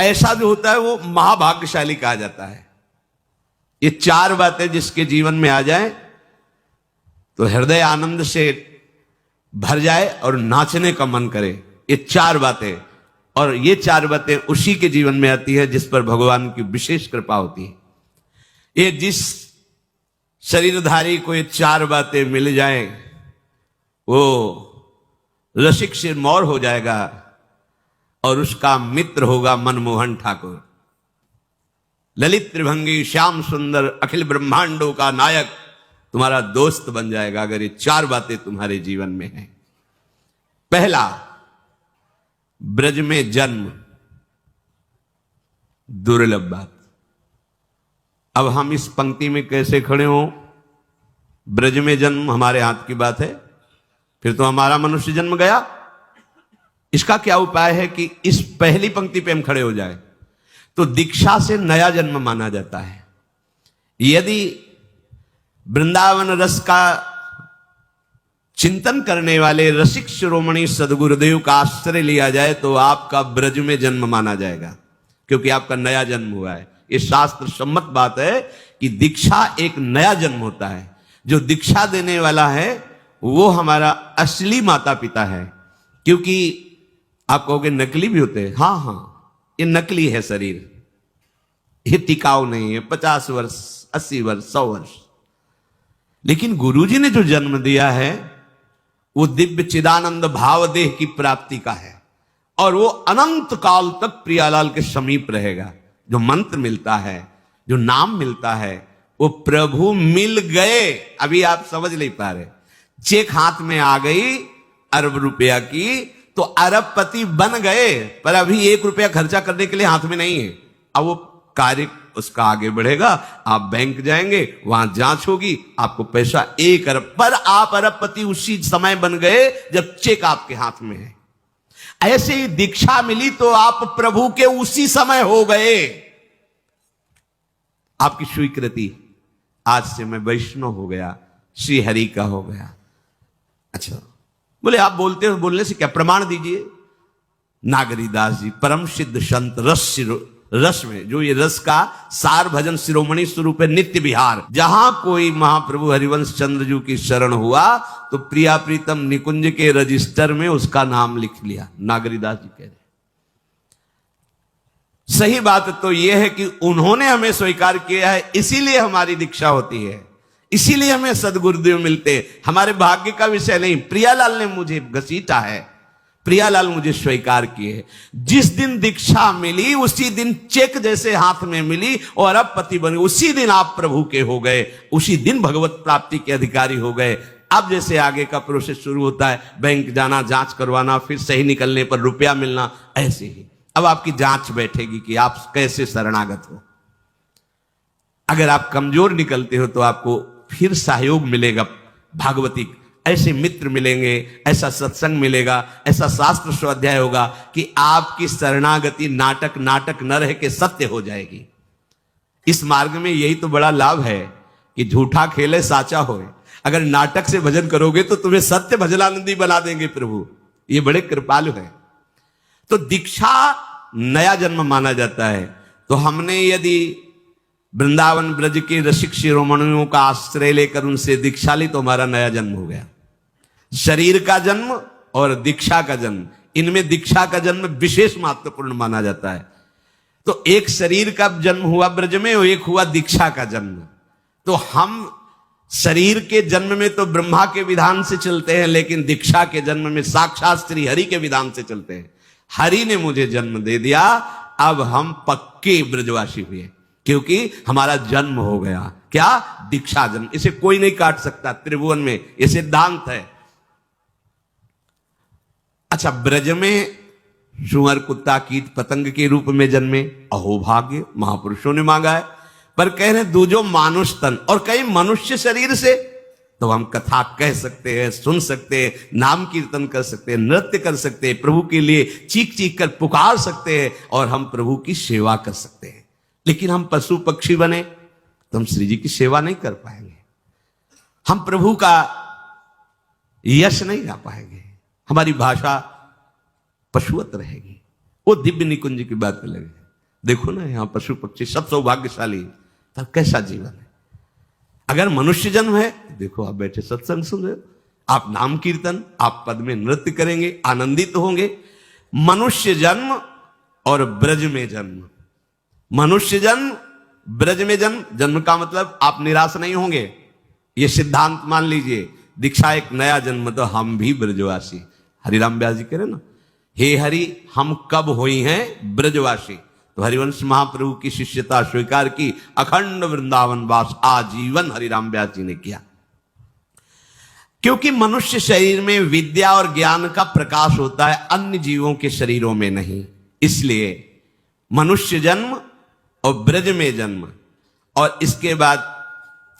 ऐसा जो होता है वो महाभाग्यशाली कहा जाता है। ये चार बातें जिसके जीवन में आ जाए तो हृदय आनंद से भर जाए और नाचने का मन करे। ये चार बातें, और ये चार बातें उसी के जीवन में आती है जिस पर भगवान की विशेष कृपा होती है। ये जिस शरीरधारी को ये चार बातें मिल जाए वो रसिक से मौर हो जाएगा और उसका मित्र होगा मनमोहन ठाकुर। ललित त्रिभंगी श्याम सुंदर अखिल ब्रह्मांडों का नायक तुम्हारा दोस्त बन जाएगा अगर ये चार बातें तुम्हारे जीवन में हैं। पहला, ब्रज में जन्म, दुर्लभ बात। अब हम इस पंक्ति में कैसे खड़े हों? ब्रज में जन्म हमारे हाथ की बात है, फिर तो हमारा मनुष्य जन्म गया। इसका क्या उपाय है कि इस पहली पंक्ति पे हम खड़े हो जाए? तो दीक्षा से नया जन्म माना जाता है। यदि वृंदावन रस का चिंतन करने वाले रसिक शिरोमणि सदगुरुदेव का आश्रय लिया जाए तो आपका ब्रज में जन्म माना जाएगा, क्योंकि आपका नया जन्म हुआ है। ये शास्त्र सम्मत बात है कि दीक्षा एक नया जन्म होता है। जो दीक्षा देने वाला है वो हमारा असली माता पिता है। क्योंकि आप कहोगे नकली भी होते हैं, हाँ हाँ, ये नकली है शरीर, ये टिकाऊ नहीं है। 50 वर्ष, 80 वर्ष, 100 वर्ष। लेकिन गुरुजी ने जो जन्म दिया है वो दिव्य चिदानंद भाव देह की प्राप्ति का है, और वो अनंत काल तक प्रियालाल के समीप रहेगा। जो मंत्र मिलता है, जो नाम मिलता है, वो प्रभु मिल गए। अभी आप समझ नहीं पा रहे। चेक हाथ में आ गई अरब रुपया की तो अरबपति बन गए, पर अभी 1 रुपया खर्चा करने के लिए हाथ में नहीं है। अब वो कार्य उसका आगे बढ़ेगा। आप बैंक जाएंगे, वहां जांच होगी, आपको पैसा 1 अरब, पर आप अरबपति उसी समय बन गए जब चेक आपके हाथ में है। ऐसे ही दीक्षा मिली तो आप प्रभु के उसी समय हो गए। आपकी स्वीकृति, आज से मैं वैष्णव हो गया, श्री हरि का हो गया। अच्छा, बोले आप बोलते हो, बोलने से क्या, प्रमाण दीजिए। नागरीदास जी परम सिद्ध संत रस में, जो ये रस का सार भजन शिरोमणि स्वरूप है, नित्य विहार। जहां कोई महाप्रभु हरिवंश चंद्र जी की शरण हुआ तो प्रिया प्रीतम निकुंज के रजिस्टर में उसका नाम लिख लिया। नागरीदास जी कह रहे। सही बात तो यह है कि उन्होंने हमें स्वीकार किया है, इसीलिए हमारी दीक्षा होती है, इसीलिए हमें सदगुरुदेव मिलते। हमारे भाग्य का विषय नहीं। प्रियालाल ने मुझे घसीटा है, प्रियालाल मुझे स्वीकार किए। जिस दिन दीक्षा मिली उसी दिन चेक जैसे हाथ में मिली और अब पति बने, उसी दिन आप प्रभु के हो गए, उसी दिन भगवत प्राप्ति के अधिकारी हो गए। अब जैसे आगे का प्रोसेस शुरू होता है, बैंक जाना, जांच करवाना, फिर सही निकलने पर रुपया मिलना, ऐसे ही अब आपकी जांच बैठेगी कि आप कैसे शरणागत हो। अगर आप कमजोर निकलते हो तो आपको फिर सहयोग मिलेगा भागवती, ऐसे मित्र मिलेंगे, ऐसा सत्संग मिलेगा, ऐसा शास्त्र स्वाध्याय होगा कि आपकी शरणागति नाटक न रह के सत्य हो जाएगी। इस मार्ग में यही तो बड़ा लाभ है कि झूठा खेले साचा होए। अगर नाटक से भजन करोगे तो तुम्हें सत्य भजनानंदी बना देंगे प्रभु। ये बड़े कृपालु हैं। तो दीक्षा नया जन्म माना जाता है। तो हमने यदि वृंदावन ब्रज के रसिक शिरोमणियों का आश्रय लेकर उनसे दीक्षा ली तो हमारा नया जन्म हो गया। शरीर का जन्म और दीक्षा का जन्म, इनमें दीक्षा का जन्म विशेष महत्वपूर्ण माना जाता है। तो एक शरीर का जन्म हुआ ब्रज में और एक हुआ दीक्षा का जन्म। तो हम शरीर के जन्म में तो ब्रह्मा के विधान से चलते हैं, लेकिन दीक्षा के जन्म में साक्षात श्री हरि के विधान से चलते हैं। हरि ने मुझे जन्म दे दिया, अब हम पक्के ब्रजवासी हुए, क्योंकि हमारा जन्म हो गया। क्या? दीक्षा जन्म। इसे कोई नहीं काट सकता त्रिभुवन में, यह सिद्धांत है। अच्छा, ब्रज में सुअर, कुत्ता, कीट, पतंग के रूप में जन्मे, अहोभाग्य, महापुरुषों ने मांगा है। पर कह रहे दूजो मानुष तन, और कई मनुष्य शरीर से, तो हम कथा कह सकते हैं, सुन सकते हैं, नाम कीर्तन कर सकते हैं, नृत्य कर सकते हैं, प्रभु के लिए चीख चीख कर पुकार सकते हैं, और हम प्रभु की सेवा कर सकते हैं। लेकिन हम पशु पक्षी बने तो हम श्री जी की सेवा नहीं कर पाएंगे, हम प्रभु का यश नहीं गा पाएंगे, हमारी भाषा पशुवत रहेगी। वो दिव्य निकुंज की बात अलग है। देखो ना यहां पशु पक्षी सब सौभाग्यशाली, तब कैसा जीवन है। अगर मनुष्य जन्म है, देखो आप बैठे सत्संग सुन रहे हो, आप नाम कीर्तन, आप पद में नृत्य करेंगे, आनंदित होंगे। मनुष्य जन्म और ब्रज में जन्म, मनुष्य जन्म ब्रज में जन्म, जन्म का मतलब आप निराश नहीं होंगे, ये सिद्धांत मान लीजिए। दीक्षा एक नया जन्म, तो हम भी ब्रजवासी। हरिराम व्यास जी कह रहे ना, हे हरि हम कब हुई हैं ब्रजवासी। तो हरिवंश महाप्रभु की शिष्यता स्वीकार की, अखंड वृंदावन वास आजीवन हरिराम व्यास जी ने किया। क्योंकि मनुष्य शरीर में विद्या और ज्ञान का प्रकाश होता है, अन्य जीवों के शरीरों में नहीं। इसलिए मनुष्य जन्म और ब्रज में जन्म। और इसके बाद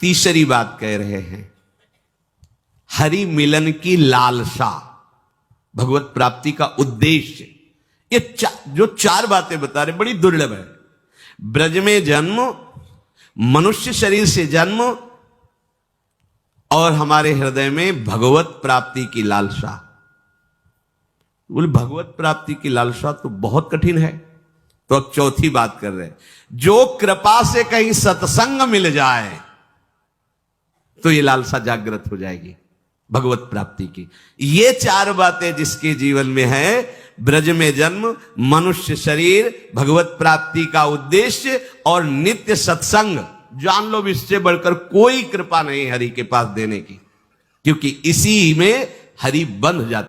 तीसरी बात कह रहे हैं, हरि मिलन की लालसा, भगवत प्राप्ति का उद्देश्य। ये जो चार बातें बता रहे बड़ी दुर्लभ है। ब्रज में जन्म, मनुष्य शरीर से जन्म, और हमारे हृदय में भगवत प्राप्ति की लालसा। बोले भगवत प्राप्ति की लालसा तो बहुत कठिन है। तो अब चौथी बात कर रहे हैं, जो कृपा से कहीं सत्संग मिल जाए तो ये लालसा जागृत हो जाएगी भगवत प्राप्ति की। ये चार बातें जिसके जीवन में है, ब्रज में जन्म, मनुष्य शरीर, भगवत प्राप्ति का उद्देश्य और नित्य सत्संग, जान लो इससे बढ़कर कोई कृपा नहीं हरि के पास देने की, क्योंकि इसी में हरि बंध जाता।